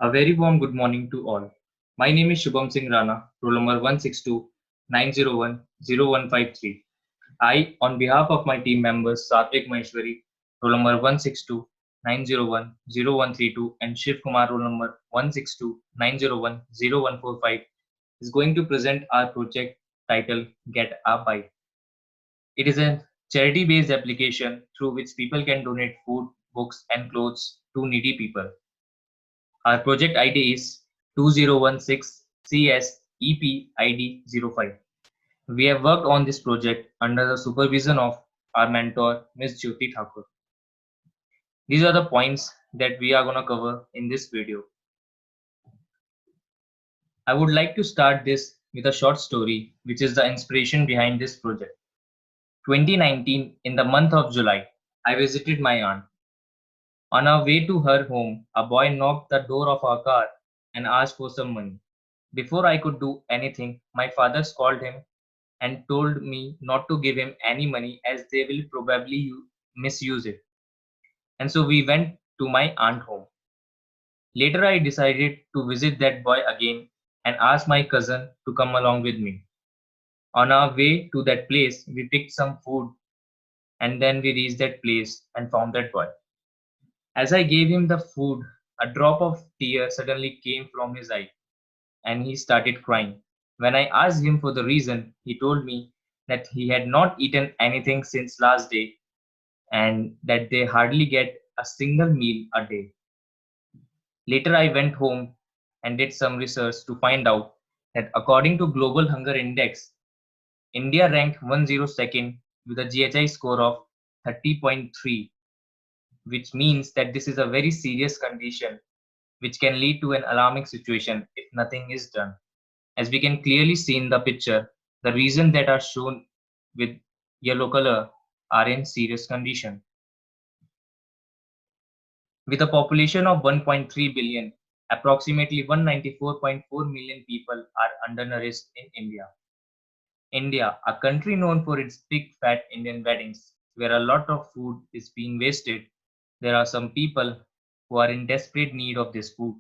A very warm good morning to all. My name is Shubham Singh Rana, roll number 162-901-0153. I, on behalf of my team members Satvik Maheshwari, roll number 162-901-0132, and Shiv Kumar, roll number 162-901-0145, is going to present our project titled Get a Bite. It is a charity based application through which people can donate food, books, and clothes to needy people. Our project ID is 2016CSEPID05. We have worked on this project under the supervision of our mentor, Ms. Jyoti Thakur. These are the points that we are going to cover in this video. I would like to start this with a short story, which is the inspiration behind this project. 2019, in the month of July, I visited my aunt. On our way to her home, a boy knocked the door of our car and asked for some money. Before I could do anything, my father called him and told me not to give him any money as they will probably misuse it. And so we went to my aunt home. Later, I decided to visit that boy again and asked my cousin to come along with me. On our way to that place, we picked some food and then we reached that place and found that boy. As I gave him the food, a drop of tear suddenly came from his eye and he started crying. When I asked him for the reason, he told me that he had not eaten anything since last day and that they hardly get a single meal a day. Later, I went home and did some research to find out that according to Global Hunger Index, India ranked 102nd with a GHI score of 30.3, which means that this is a very serious condition which can lead to an alarming situation if nothing is done. As we can clearly see in the picture, the regions that are shown with yellow color are in serious condition. With a population of 1.3 billion, approximately 194.4 million people are undernourished in India. India, a country known for its big fat Indian weddings, where a lot of food is being wasted, there are some people who are in desperate need of this food.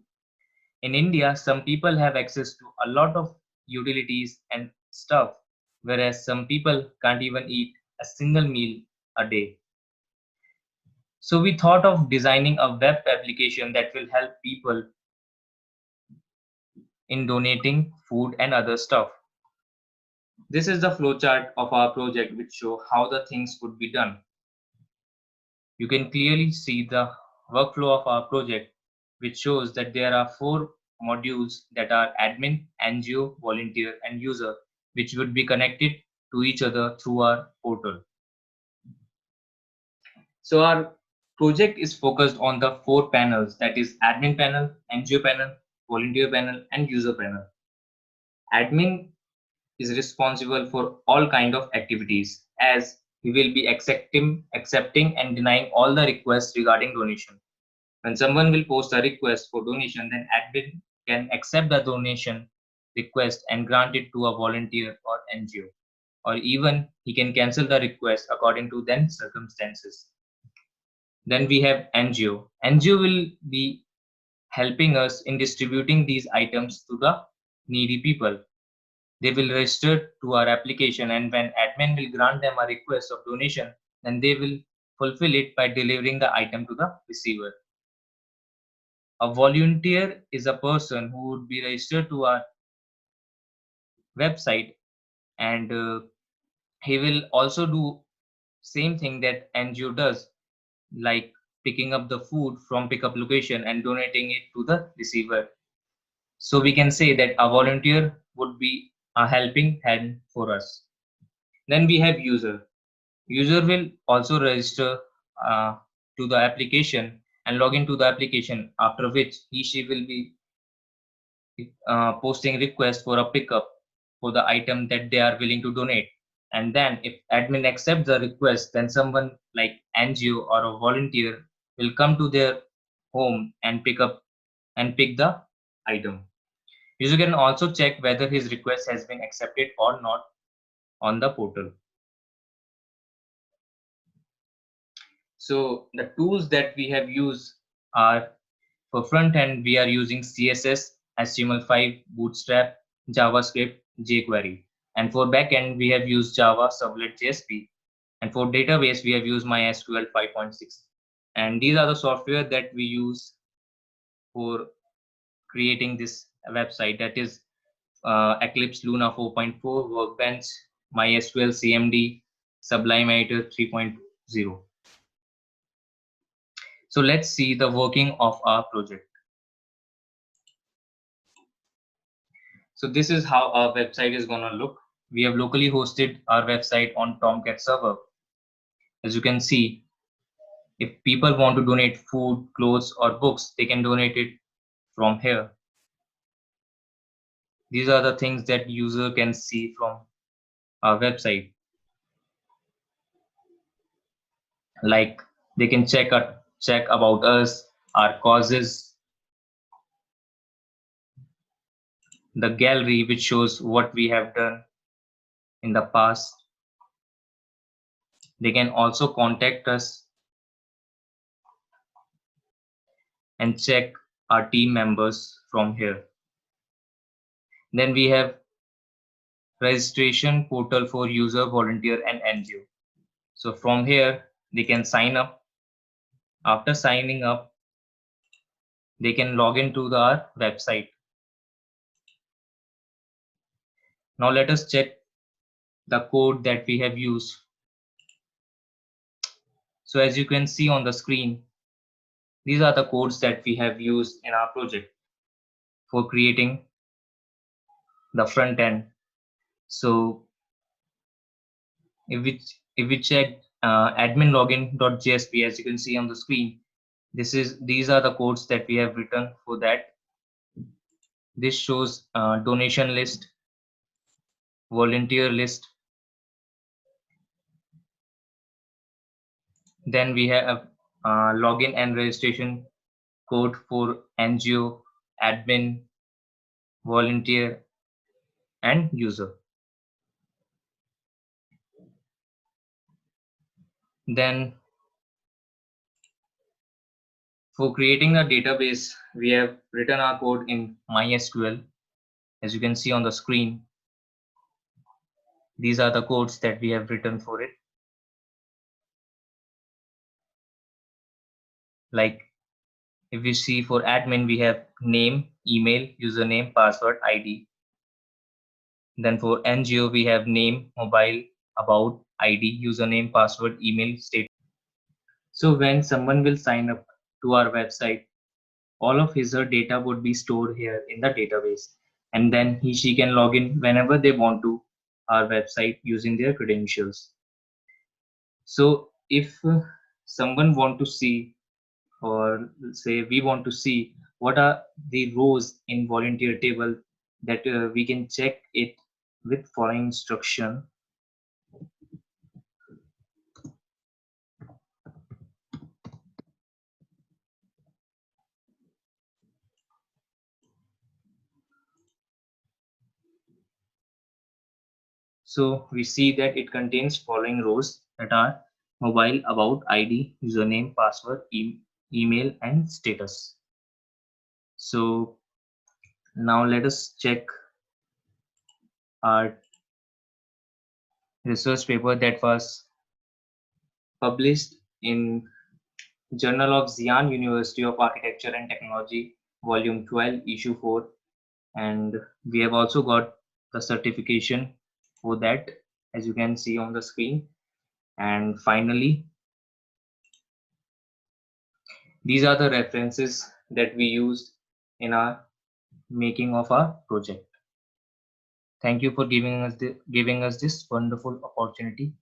In India, some people have access to a lot of utilities and stuff, whereas some people can't even eat a single meal a day. So we thought of designing a web application that will help people in donating food and other stuff. This is the flowchart of our project which show how the things would be done. You can clearly see the workflow of our project, which shows that there are four modules that are admin, NGO, volunteer, and user, which would be connected to each other through our portal. So our project is focused on the four panels, that is admin panel, NGO panel, volunteer panel, and user panel. Admin is responsible for all kind of activities as he will be accepting and denying all the requests regarding donation. When someone will post a request for donation, then admin can accept the donation request and grant it to a volunteer or NGO, or even he can cancel the request according to then circumstances. Then we have NGO. NGO will be helping us in distributing these items to the needy people. They will register to our application, and when admin will grant them a request of donation, then they will fulfill it by delivering the item to the receiver. A volunteer is a person who would be registered to our website and he will also do same thing that NGO does, like picking up the food from pickup location and donating it to the receiver. So we can say that a volunteer would be a helping hand for us. Then we have user. User will also register uh, to the application and log into the application, after which she will be posting request for a pickup for the item that they are willing to donate. And then if admin accepts the request, then someone like NGO or a volunteer will come to their home and pick the item. User can also check whether his request has been accepted or not on the portal. So the tools that we have used are For front end, we are using CSS, HTML5, Bootstrap, JavaScript, jQuery. And for back end, we have used Java, Servlet, JSP. And for database, we have used MySQL 5.6. And these are the software that we use for creating this website, that is Eclipse Luna 4.4, Workbench, MySQL CMD, Sublime Editor 3.0. So let's see the working of our project. So this is how our website is going to look. We have locally hosted our website on Tomcat server. As you can see, if people want to donate food, clothes, or books, they can donate it from here. These are the things that user can see from our website. Like they can check about us, our causes, the gallery which shows what we have done in the past. They can also contact us and check our team members from here. Then we have registration portal for user, volunteer, and NGO. So from here, they can sign up. After signing up, they can log into our website. Now let us check the code that we have used. So as you can see on the screen, these are the codes that we have used in our project for creating the front end. So if we check admin login.jsp, as you can see on the screen, these are the codes that we have written for that. This shows donation list, volunteer list. Then we have login and registration code for NGO, admin, volunteer, and user. Then for creating a database, we have written our code in MySQL. As you can see on the screen, these are the codes that we have written for it. Like if we see for admin, we have name, email, username, password, ID. Then for NGO, we have name, mobile, about, ID, username, password, email, state. So when someone will sign up to our website, all of his or her data would be stored here in the database. And then she can log in whenever they want to our website using their credentials. So if someone want to see, or say we want to see what are the rows in volunteer table, that we can check it with following instruction. So we see that it contains following rows that are mobile, about, ID, username, password, email, and status. So now let us check our research paper that was published in Journal of Xi'an University of Architecture and Technology, Volume 12, Issue 4. And we have also got the certification for that, as you can see on the screen. And finally, these are the references that we used in our making of our project. Thank you for giving us this wonderful opportunity.